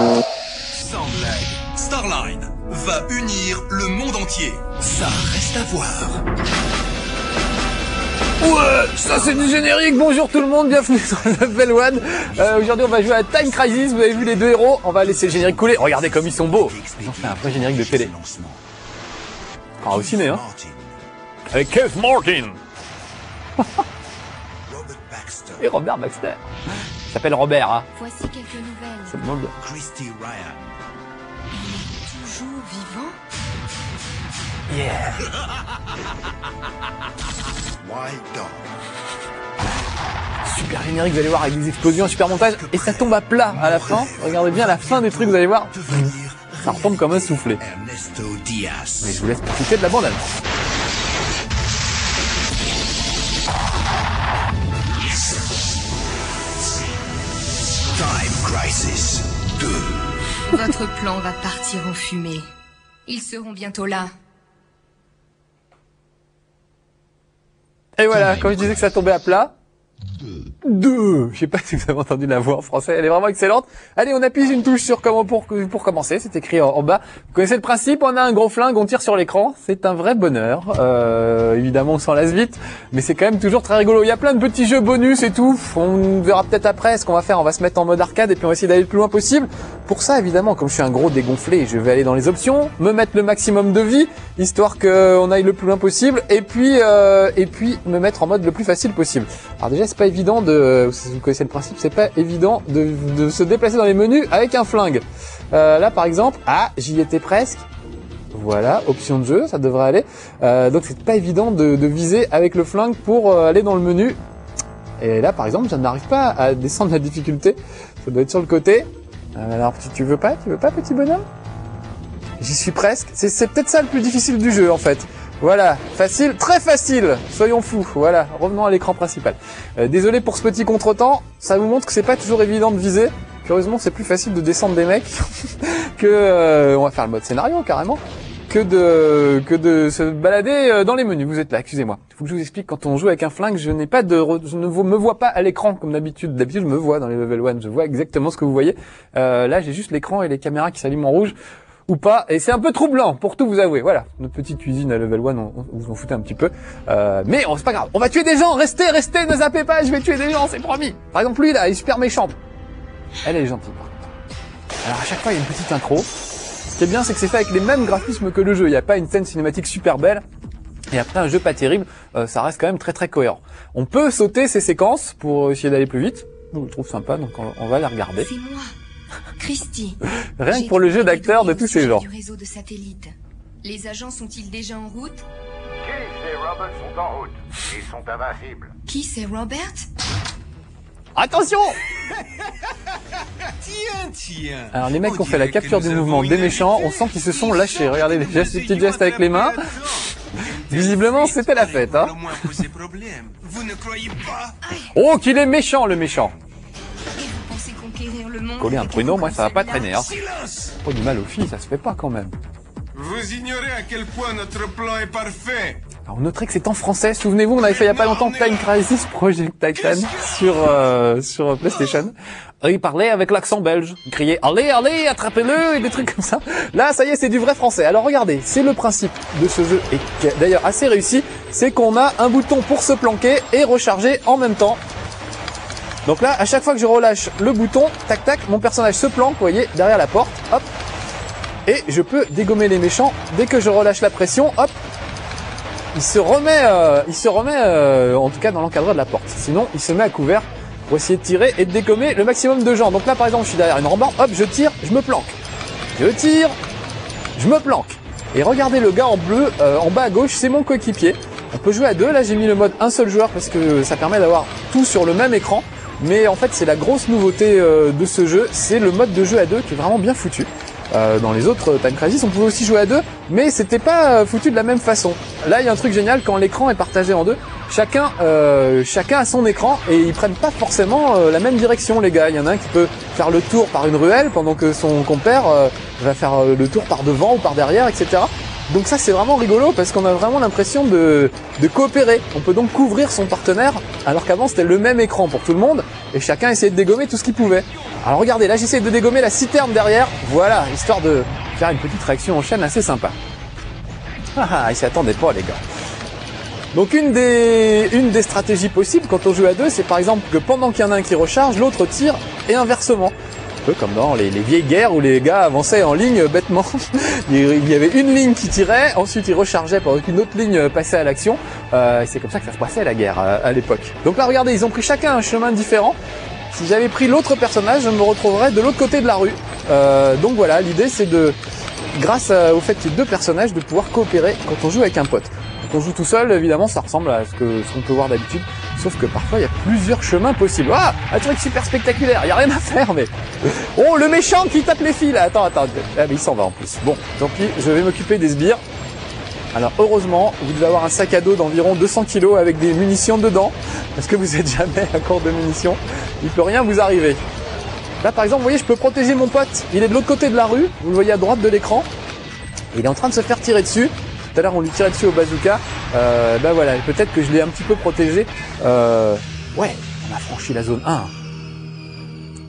Sans blague, Starline va unir le monde entier. Ça reste à voir. Ouais, ça c'est du générique. Bonjour tout le monde, bienvenue sur Level 1. Aujourd'hui on va jouer à Time Crisis. Vous avez vu les deux héros. On va laisser le générique couler. Regardez comme ils sont beaux. Ils ont fait un vrai générique de télé. Enfin au ciné hein. Avec Keith Martin. Et Robert Baxter. Il s'appelle Robert hein. Voici quelques nouvelles. C'est le nom de... Christy Ryan. Toujours vivant? Yeah. Wild Dog. Super générique, vous allez voir, avec des explosions, un super montage. Et ça tombe à plat à la fin. Regardez bien la fin des trucs, vous allez voir. Ça retombe comme un soufflet. Ernesto Diaz. Mais je vous laisse profiter de la bande-annonce. Time Crisis 2. Votre plan va partir en fumée. Ils seront bientôt là. Et voilà, quand je disais que ça tombait à plat. Deux. Je sais pas si vous avez entendu la voix en français, elle est vraiment excellente. Allez, on appuie une touche sur comment pour commencer, c'est écrit en bas. Vous connaissez le principe, on a un gros flingue, on tire sur l'écran, c'est un vrai bonheur. Évidemment, on s'en lasse vite, mais c'est quand même toujours très rigolo. Il y a plein de petits jeux bonus et tout. On verra peut-être après ce qu'on va faire, on va se mettre en mode arcade et puis on va essayer d'aller le plus loin possible. Pour ça, évidemment, comme je suis un gros dégonflé, je vais aller dans les options, me mettre le maximum de vie, histoire qu'on aille le plus loin possible, et puis me mettre en mode le plus facile possible. Alors déjà, c'est pas évident si vous connaissez le principe, c'est pas évident de se déplacer dans les menus avec un flingue. Là, par exemple, j'y étais presque. Voilà, option de jeu, ça devrait aller. Donc c'est pas évident de viser avec le flingue pour aller dans le menu. Et là, par exemple, je n'arrive pas à descendre la difficulté. Ça doit être sur le côté. Alors, tu veux pas, petit bonhomme? J'y suis presque. C'est peut-être ça le plus difficile du jeu, en fait. Voilà, facile, très facile, soyons fous, voilà, revenons à l'écran principal. Désolé pour ce petit contretemps, ça vous montre que c'est pas toujours évident de viser. Curieusement, c'est plus facile de descendre des mecs que, on va faire le mode scénario carrément, que de se balader dans les menus. Vous êtes là, excusez-moi. Il faut que je vous explique, quand on joue avec un flingue, je ne me vois pas à l'écran comme d'habitude. D'habitude, je me vois dans les level 1, je vois exactement ce que vous voyez. Là, j'ai juste l'écran et les caméras qui s'allument en rouge. Ou pas, et c'est un peu troublant, pour tout vous avouer. Voilà, notre petite cuisine à level 1, vous en foutez un petit peu. Mais c'est pas grave, on va tuer des gens, restez, ne zappez pas, je vais tuer des gens, c'est promis. Par exemple, lui là, il est super méchante. Elle est gentille, par contre. Alors à chaque fois, il y a une petite intro. Ce qui est bien, c'est que c'est fait avec les mêmes graphismes que le jeu. Il n'y a pas une scène cinématique super belle. Et après, un jeu pas terrible, ça reste quand même très très cohérent. On peut sauter ces séquences pour essayer d'aller plus vite. Je le trouve sympa, donc on va les regarder. C'est moi, Christy. Rien que pour le jeu d'acteur de tous ces gens. Du réseau de satellites. Les agents sont-ils déjà en route? Keith et Robert sont en route. Ils sont invincibles. Qui c'est, Robert? Attention! Tiens. Alors les mecs qui ont fait la capture du mouvement des méchants, on sent qu'ils se sont lâchés. Regardez les petits gestes avec les mains. Visiblement, c'était la fête, hein. Vous ne croyez pas? Oh, qu'il est méchant, le méchant. Et vous pensez conquérir le monde? Coller un avec pruneau, un moi, ça va pas seul traîner, hein. Silence. Pas du mal aux filles, ça se fait pas quand même. Vous ignorez à quel point notre plan est parfait. Alors, on noterait que c'est en français. Souvenez-vous, on avait fait il y a pas longtemps Time Crisis Project Titan sur PlayStation. Il parlait avec l'accent belge. Il criait allez, attrapez-le et des trucs comme ça. Là, ça y est, c'est du vrai français. Alors regardez, c'est le principe de ce jeu et qui est d'ailleurs assez réussi, c'est qu'on a un bouton pour se planquer et recharger en même temps. Donc là, à chaque fois que je relâche le bouton, tac tac, mon personnage se planque, vous voyez, derrière la porte, hop. Et je peux dégommer les méchants dès que je relâche la pression, hop. Il se remet en tout cas dans l'encadreur de la porte. Sinon, il se met à couvert pour essayer de tirer et de dégommer le maximum de gens. Donc là, par exemple, je suis derrière une rambarde, hop, je tire, je me planque. Je tire, je me planque. Et regardez le gars en bleu, en bas à gauche, c'est mon coéquipier. On peut jouer à deux. Là, j'ai mis le mode un seul joueur parce que ça permet d'avoir tout sur le même écran. Mais en fait, c'est la grosse nouveauté de ce jeu, c'est le mode de jeu à deux qui est vraiment bien foutu. Dans les autres Time Crisis, on pouvait aussi jouer à deux, mais c'était pas foutu de la même façon. Là, il y a un truc génial, quand l'écran est partagé en deux, chacun a son écran et ils prennent pas forcément la même direction, les gars. Il y en a un qui peut faire le tour par une ruelle pendant que son compère va faire le tour par devant ou par derrière, etc. Donc ça, c'est vraiment rigolo parce qu'on a vraiment l'impression de coopérer. On peut donc couvrir son partenaire alors qu'avant c'était le même écran pour tout le monde et chacun essayait de dégommer tout ce qu'il pouvait. Alors regardez, là j'essaie de dégommer la citerne derrière, voilà, histoire de faire une petite réaction en chaîne assez sympa. Ah, ils s'y attendaient pas les gars. Donc une des stratégies possibles quand on joue à deux, c'est par exemple que pendant qu'il y en a un qui recharge, l'autre tire et inversement. Un peu comme dans les vieilles guerres où les gars avançaient en ligne bêtement. Il y avait une ligne qui tirait, ensuite ils rechargeaient pendant qu'une autre ligne passait à l'action. Et c'est comme ça que ça se passait la guerre à l'époque. Donc là regardez, ils ont pris chacun un chemin différent. Si j'avais pris l'autre personnage, je me retrouverais de l'autre côté de la rue. Donc voilà, l'idée c'est de, grâce au fait qu'il y ait deux personnages, de pouvoir coopérer quand on joue avec un pote. Quand on joue tout seul, évidemment, ça ressemble à ce qu'on peut voir d'habitude, sauf que parfois il y a plusieurs chemins possibles. Ah, un truc super spectaculaire, il y a rien à faire, mais oh, le méchant qui tape les filles là. Attends, ah mais il s'en va en plus. Bon, tant pis, je vais m'occuper des sbires. Alors heureusement, vous devez avoir un sac à dos d'environ 200 kg avec des munitions dedans, parce que vous êtes jamais à court de munitions. Il peut rien vous arriver. Là par exemple, vous voyez, je peux protéger mon pote. Il est de l'autre côté de la rue, vous le voyez à droite de l'écran. Il est en train de se faire tirer dessus. Tout à l'heure on lui tirait dessus au bazooka. Ben voilà, peut-être que je l'ai un petit peu protégé. Ouais, on a franchi la zone 1.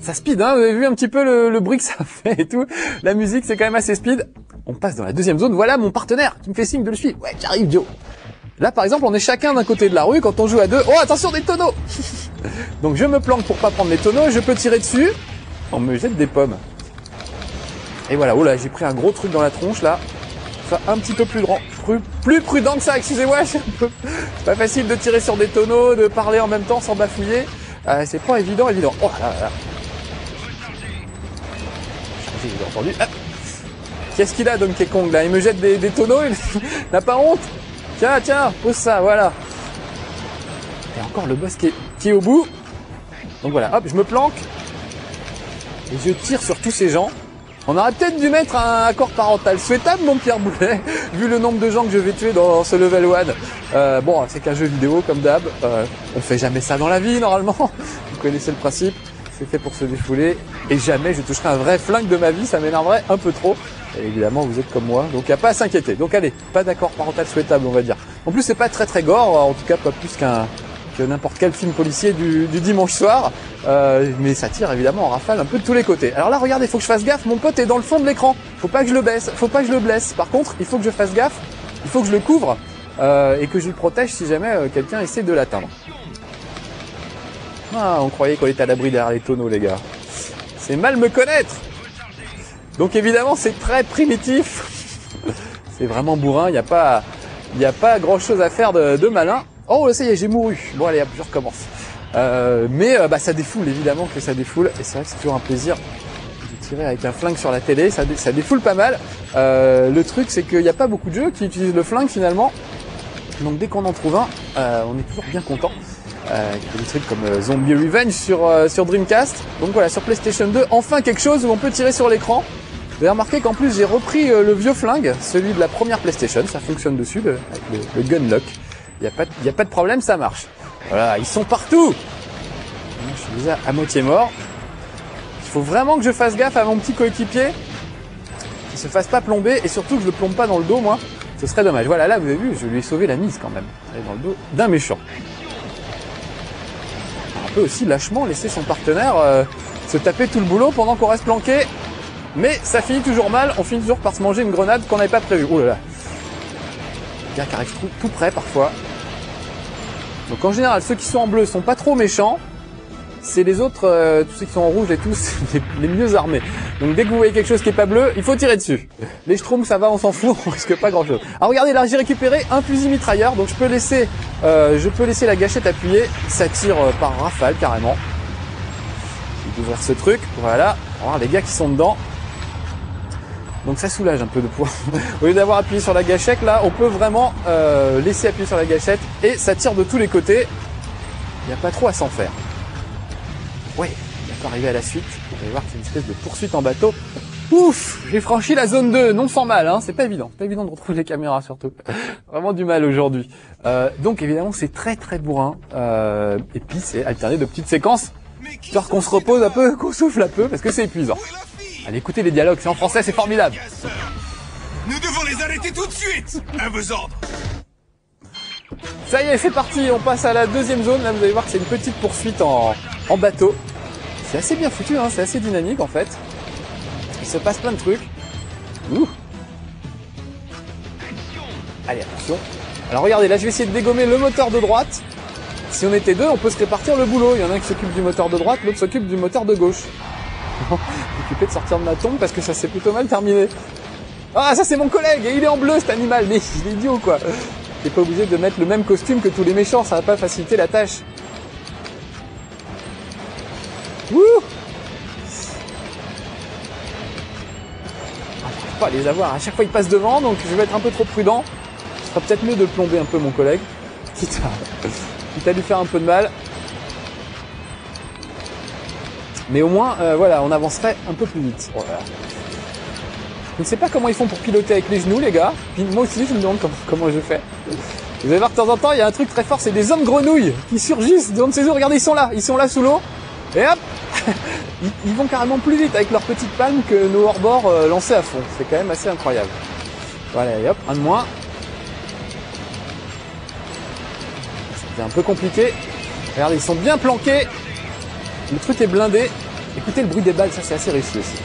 Ça speed, hein, vous avez vu un petit peu le bruit que ça fait et tout. La musique c'est quand même assez speed. On passe dans la deuxième zone. Voilà mon partenaire qui me fait signe de le suivre. Ouais, j'arrive Joe. Là par exemple on est chacun d'un côté de la rue quand on joue à deux. Oh attention des tonneaux. Donc je me planque pour pas prendre les tonneaux. Je peux tirer dessus. On me jette des pommes. Et voilà, oh là j'ai pris un gros truc dans la tronche là. Enfin, un petit peu plus prudent que ça, excusez-moi, c'est pas facile de tirer sur des tonneaux, de parler en même temps sans bafouiller. C'est pas évident. Oh là là. J'ai entendu. Ah. Qu'est-ce qu'il a Donkey Kong là? Il me jette des tonneaux, il n'a pas honte. Tiens, pose ça, voilà. Et encore le boss qui est au bout. Donc voilà, hop, je me planque. Et je tire sur tous ces gens. On aurait peut-être dû mettre un accord parental souhaitable, mon Pierre Boulet, vu le nombre de gens que je vais tuer dans ce level 1. Bon, c'est qu'un jeu vidéo, comme d'hab. On fait jamais ça dans la vie, normalement. Vous connaissez le principe. C'est fait pour se défouler. Et jamais je toucherai un vrai flingue de ma vie. Ça m'énerverait un peu trop. Et évidemment, vous êtes comme moi. Donc, il n'y a pas à s'inquiéter. Donc, allez, pas d'accord parental souhaitable, on va dire. En plus, c'est pas très gore. En tout cas, pas plus que n'importe quel film policier du dimanche soir. Mais ça tire évidemment en rafale un peu de tous les côtés. Alors là, regardez, il faut que je fasse gaffe. Mon pote est dans le fond de l'écran. Faut pas que je le baisse. Faut pas que je le blesse. Par contre, il faut que je fasse gaffe. Il faut que je le couvre. Et que je le protège si jamais quelqu'un essaie de l'atteindre. Ah, on croyait qu'on était à l'abri derrière les tonneaux, les gars. C'est mal me connaître. Donc évidemment, c'est très primitif. C'est vraiment bourrin. Il n'y a pas grand chose à faire de malin. Oh, ça y est, j'ai mouru. Bon, allez, hop, je recommence. Mais ça défoule, évidemment que ça défoule. Et c'est vrai que c'est toujours un plaisir de tirer avec un flingue sur la télé. Ça défoule pas mal. Le truc, c'est qu'il n'y a pas beaucoup de jeux qui utilisent le flingue finalement. Donc dès qu'on en trouve un, on est toujours bien content. Il y a des trucs comme Zombie Revenge sur Dreamcast. Donc voilà, sur PlayStation 2, enfin quelque chose où on peut tirer sur l'écran. Vous avez remarqué qu'en plus j'ai repris le vieux flingue, celui de la première PlayStation. Ça fonctionne dessus, avec le Gunlock. Il n'y a pas de problème, ça marche. Voilà, ils sont partout. Je suis déjà à moitié mort. Il faut vraiment que je fasse gaffe à mon petit coéquipier, qu'il se fasse pas plomber, et surtout que je le plombe pas dans le dos, moi. Ce serait dommage. Voilà, là, vous avez vu, je lui ai sauvé la mise quand même. Elle est dans le dos d'un méchant. On peut aussi lâchement laisser son partenaire se taper tout le boulot pendant qu'on reste planqué. Mais ça finit toujours mal. On finit toujours par se manger une grenade qu'on n'avait pas prévue. Oh là là. Les gars qui arrivent tout près parfois. Donc en général, ceux qui sont en bleu sont pas trop méchants. C'est les autres, tous ceux qui sont en rouge et tous, les mieux armés. Donc dès que vous voyez quelque chose qui est pas bleu, il faut tirer dessus. Les schtroumpfs, ça va, on s'en fout, on risque pas grand chose. Alors regardez, là j'ai récupéré un fusil mitrailleur, donc je peux laisser la gâchette appuyée. Ça tire par rafale carrément. Je vais ouvrir ce truc, voilà. On va voir les gars qui sont dedans. Donc ça soulage un peu de poids. Au lieu d'avoir appuyé sur la gâchette, là, on peut vraiment laisser appuyer sur la gâchette et ça tire de tous les côtés. Il n'y a pas trop à s'en faire. Ouais, on peut arriver à la suite. Vous allez voir que c'est une espèce de poursuite en bateau. Ouf, j'ai franchi la zone 2, non sans mal, hein. C'est pas évident. C'est pas évident de retrouver les caméras surtout. Vraiment du mal aujourd'hui. Donc évidemment, c'est très très bourrin. Et puis c'est alterné de petites séquences. Histoire qu'on se repose un peu, qu'on souffle un peu, parce que c'est épuisant. Allez, écoutez les dialogues, c'est en français, c'est formidable. Nous devons les arrêter tout de suite. À vos ordres. Ça y est, c'est parti, on passe à la deuxième zone. Là, vous allez voir que c'est une petite poursuite en bateau. C'est assez bien foutu, hein, c'est assez dynamique en fait. Il se passe plein de trucs. Ouh. Allez, attention. Alors regardez, là je vais essayer de dégommer le moteur de droite. Si on était deux, on peut se répartir le boulot. Il y en a un qui s'occupe du moteur de droite, l'autre s'occupe du moteur de gauche. Occupé de sortir de ma tombe parce que ça s'est plutôt mal terminé. Ah, ça c'est mon collègue et il est en bleu cet animal, mais il est idiot quoi. T'es pas obligé de mettre le même costume que tous les méchants, ça va pas faciliter la tâche. Wouh! Ah, j'arrive pas à les avoir, à chaque fois ils passent devant, donc je vais être un peu trop prudent. Ce sera peut-être mieux de plomber un peu mon collègue. Quitte à lui faire un peu de mal. Mais au moins, voilà, on avancerait un peu plus vite. Voilà. Je ne sais pas comment ils font pour piloter avec les genoux, les gars. Puis moi aussi, je me demande comment je fais. Vous allez voir, de temps en temps, il y a un truc très fort, c'est des hommes grenouilles qui surgissent de ces eaux. Regardez, ils sont là sous l'eau. Et hop, ils vont carrément plus vite avec leurs petites palmes que nos hors-bords lancés à fond. C'est quand même assez incroyable. Voilà, et hop, un de moins. C'est un peu compliqué. Regardez, ils sont bien planqués. Le truc est blindé. Écoutez le bruit des balles, ça c'est assez réussi aussi.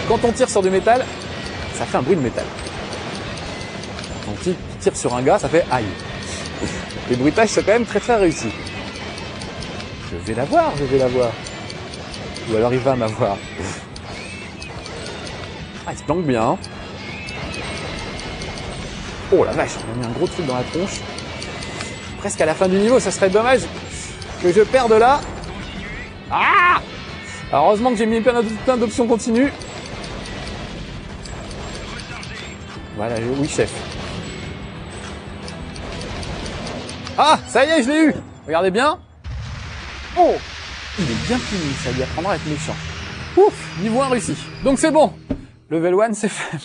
Quand on tire sur du métal, ça fait un bruit de métal. Quand on tire sur un gars, ça fait aïe. Les bruitages sont quand même très très réussis. Je vais la voir. Ou alors il va m'avoir. Ah, il se planque bien. Hein. Oh la vache, on a mis un gros truc dans la tronche. Presque à la fin du niveau, ça serait dommage que je perde là. Ah! Alors heureusement que j'ai mis plein d'options continues. Voilà, oui chef. Ah, ça y est, je l'ai eu. Regardez bien. Oh, il est bien fini, ça lui apprendra à être méchant. Ouf, niveau 1 réussi. Donc c'est bon. Level 1, c'est fait.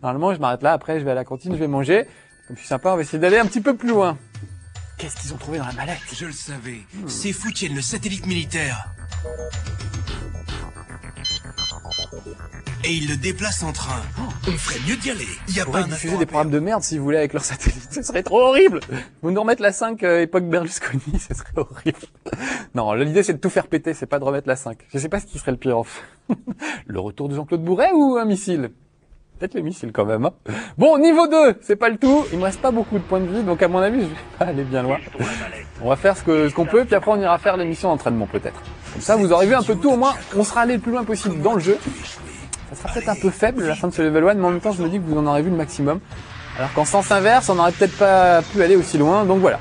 Normalement, je m'arrête là. Après, je vais à la cantine, je vais manger. Comme je suis sympa, on va essayer d'aller un petit peu plus loin. Qu'est-ce qu'ils ont trouvé dans la mallette? Je le savais. C'est fou, tiennent le satellite militaire. Et ils le déplacent en train. On ferait mieux d'y aller. Il y a pas un diffuser des programmes de merde si vous voulez avec leur satellite. Ce serait trop horrible. Vous nous remettre la 5 époque Berlusconi, ce serait horrible. Non, l'idée c'est de tout faire péter, c'est pas de remettre la 5. Je sais pas ce qui serait le pire en fait. Le retour de Jean-Claude Bourret ou un missile? Peut-être le missile quand même. Hein. Bon, niveau 2, c'est pas le tout. Il me reste pas beaucoup de points de vie, donc à mon avis, je vais pas aller bien loin. On va faire ce qu'on peut, puis après on ira faire l'émission d'entraînement peut-être. Comme ça, vous aurez vu un peu de tout, au moins on sera allé le plus loin possible dans le jeu. Ça sera peut-être un peu faible la fin de ce level 1, mais en même temps je me dis que vous en aurez vu le maximum. Alors qu'en sens inverse, on n'aurait peut-être pas pu aller aussi loin, donc voilà.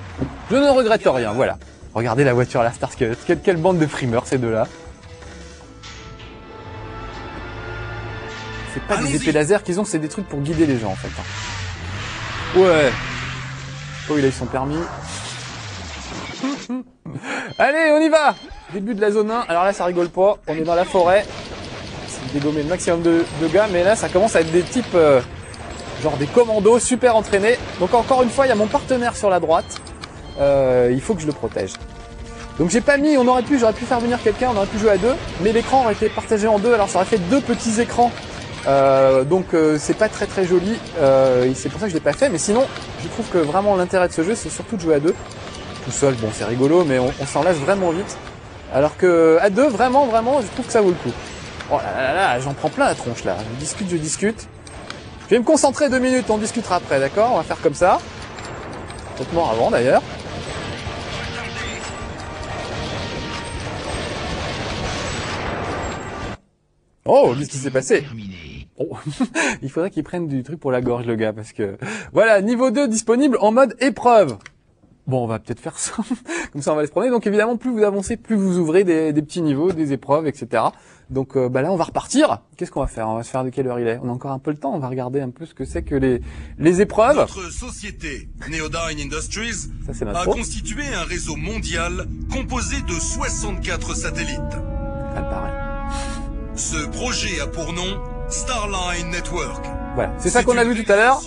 Je ne regrette rien, voilà. Regardez la voiture, la Starsky. Quelle bande de frimeurs ces deux-là. C'est pas des épées laser qu'ils ont, c'est des trucs pour guider les gens en fait. Ouais. Oh, il a eu son permis. Allez, on y va. Début de la zone 1, alors là ça rigole pas, on est dans la forêt. Dégommer le maximum de gars, mais là ça commence à être des types genre des commandos super entraînés. Donc encore une fois, il y a mon partenaire sur la droite. Il faut que je le protège. Donc j'ai pas mis, j'aurais pu faire venir quelqu'un, on aurait pu jouer à deux, mais l'écran aurait été partagé en deux, alors ça aurait fait deux petits écrans. Donc c'est pas très très joli. C'est pour ça que je l'ai pas fait, mais sinon je trouve que vraiment l'intérêt de ce jeu, c'est surtout de jouer à deux. Tout seul, bon c'est rigolo, mais on s'en lasse vraiment vite. Alors que à deux, vraiment, je trouve que ça vaut le coup. Oh là là, j'en prends plein la tronche là. Je discute. Je vais me concentrer 2 minutes, on discutera après, d'accord? On va faire comme ça. Peut-être mort avant d'ailleurs. Oh, qu'est-ce qui s'est passé? Oh. Il faudrait qu'il prenne du truc pour la gorge le gars, parce que... Voilà, niveau 2 disponible en mode épreuve. Bon, on va peut-être faire ça. Comme ça, on va aller se promener. Donc évidemment, plus vous avancez, plus vous ouvrez des petits niveaux, des épreuves, etc. Donc là, on va repartir. Qu'est-ce qu'on va faire? On va se faire de quelle heure il est? On a encore un peu le temps. On va regarder un peu ce que c'est que les épreuves. Notre société, Neodyne Industries, a constitué un réseau mondial composé de 64 satellites. Ça me paraît. Ce projet a pour nom Starline Network. Voilà, c'est ça qu'on a vu tout à l'heure.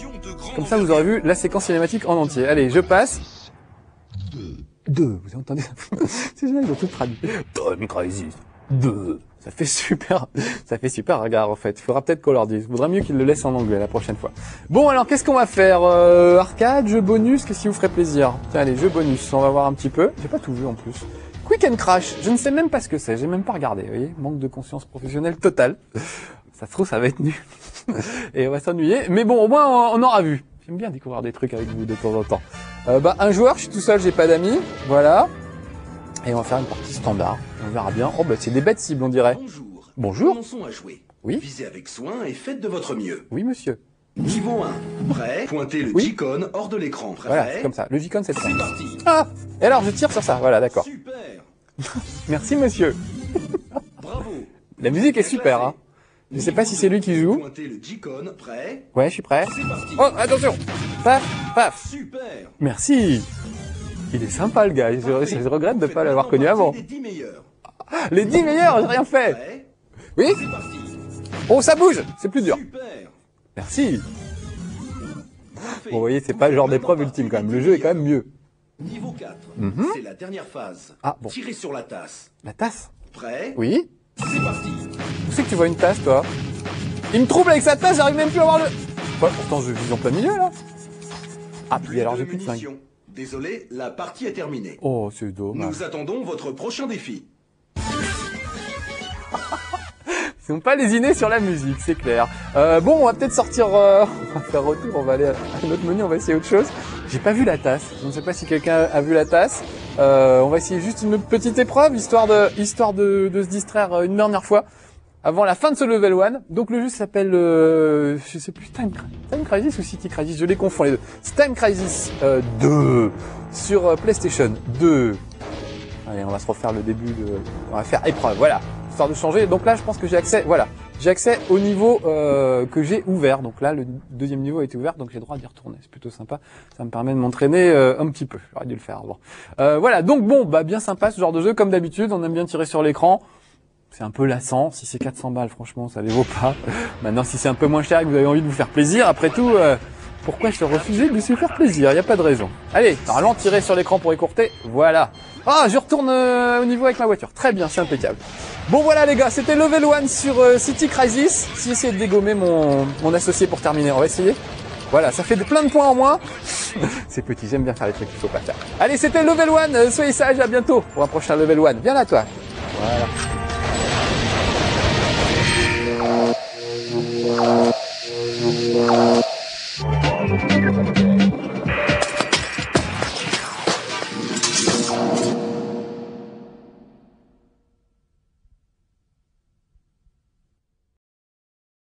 Comme ça, vous aurez vu la séquence cinématique en entier. Allez, je passe. 2, vous entendez? C'est génial, ils ont tout traduit. Time Crisis 2. Ça fait super regard en fait. Il faudra peut-être qu'on leur dise. Il vaudrait mieux qu'ils le laissent en anglais la prochaine fois. Bon alors qu'est-ce qu'on va faire arcade, jeu bonus, qu'est-ce qui vous ferait plaisir? Tiens allez, jeu bonus, on va voir un petit peu. J'ai pas tout vu en plus. Quick and Crash, je ne sais même pas ce que c'est, j'ai même pas regardé, vous voyez, manque de conscience professionnelle totale. Ça se trouve ça va être nul. Et on va s'ennuyer, mais bon au moins on aura vu. J'aime bien découvrir des trucs avec vous de temps en temps. Un joueur, je suis tout seul, j'ai pas d'amis, voilà. Et on va faire une partie standard, on verra bien. Oh c'est des bêtes cibles on dirait. Bonjour. Bonjour. Commençons à jouer. Oui. Visez avec soin et faites de votre mieux. Oui monsieur. Niveau 1. Prêt. Pointez le Oui. J-con hors de l'écran. Prêt. Voilà, c'est comme ça. Le J-con c'est le C'est point. parti. Ah. Et alors je tire sur ça, voilà d'accord. Super. Merci monsieur. Bravo. La musique est super hein. Je sais pas si c'est lui qui joue. Pointez le J-con. Prêt. Ouais, je suis prêt. C'est parti. Oh, attention. Paf, paf. Super. Merci. Il est sympa le gars. Je regrette de ne pas l'avoir connu avant. Les 10 meilleurs. Les 10 meilleurs, j'ai rien fait. Prêt. Oui. C'est parti. Oh, ça bouge. C'est plus dur. Super. Merci. Parfait. Bon, vous voyez, c'est pas le genre d'épreuve ultime quand même. Le jeu est quand même mieux. Niveau 4. C'est la dernière phase. Ah, bon. Tirez sur la tasse. La tasse. Prêt. Oui. C'est parti. Où c'est que tu vois une tasse, toi? Il me trouble avec sa tasse, j'arrive même plus à voir le... Ouais, pourtant, je vise en plein milieu, là. Ah, puis alors, j'ai plus de flingue. munitions. Désolé, la partie est terminée. Oh, c'est dommage. Nous attendons votre prochain défi. Ils sont pas lésinés sur la musique, c'est clair. Bon, on va peut-être sortir... on va faire retour, on va aller à un autre menu, on va essayer autre chose. J'ai pas vu la tasse. Je ne sais pas si quelqu'un a vu la tasse. On va essayer juste une petite épreuve, histoire de se distraire une dernière fois, avant la fin de ce level 1. Donc le jeu s'appelle... je sais plus, Time Crisis ou City Crisis, je les confonds les deux. C'est Time Crisis 2 sur PlayStation 2. Allez, on va se refaire le début de... On va faire épreuve, voilà. Histoire de changer. Donc là, je pense que j'ai accès, voilà, j'ai accès au niveau que j'ai ouvert. Donc là, le deuxième niveau a été ouvert, donc j'ai le droit d'y retourner. C'est plutôt sympa. Ça me permet de m'entraîner un petit peu. J'aurais dû le faire avant. Voilà. Donc bon, bien sympa ce genre de jeu. Comme d'habitude, on aime bien tirer sur l'écran. C'est un peu lassant. Si c'est 400 balles, franchement, ça les vaut pas. Maintenant, si c'est un peu moins cher et que vous avez envie de vous faire plaisir, après tout, pourquoi se refuser de se faire plaisir? Il n'y a pas de raison. Allez, normalement, tirer sur l'écran pour écourter. Voilà. Ah, je retourne au niveau avec ma voiture. Très bien, c'est impeccable. Bon voilà les gars, c'était level 1 sur City Crisis. Si j'essaie de dégommer mon associé pour terminer, on va essayer. Voilà, ça fait plein de points en moins. C'est petit, j'aime bien faire les trucs qu'il faut pas faire. Allez, c'était level 1, soyez sages, à bientôt pour un prochain level 1. Viens là toi. Voilà.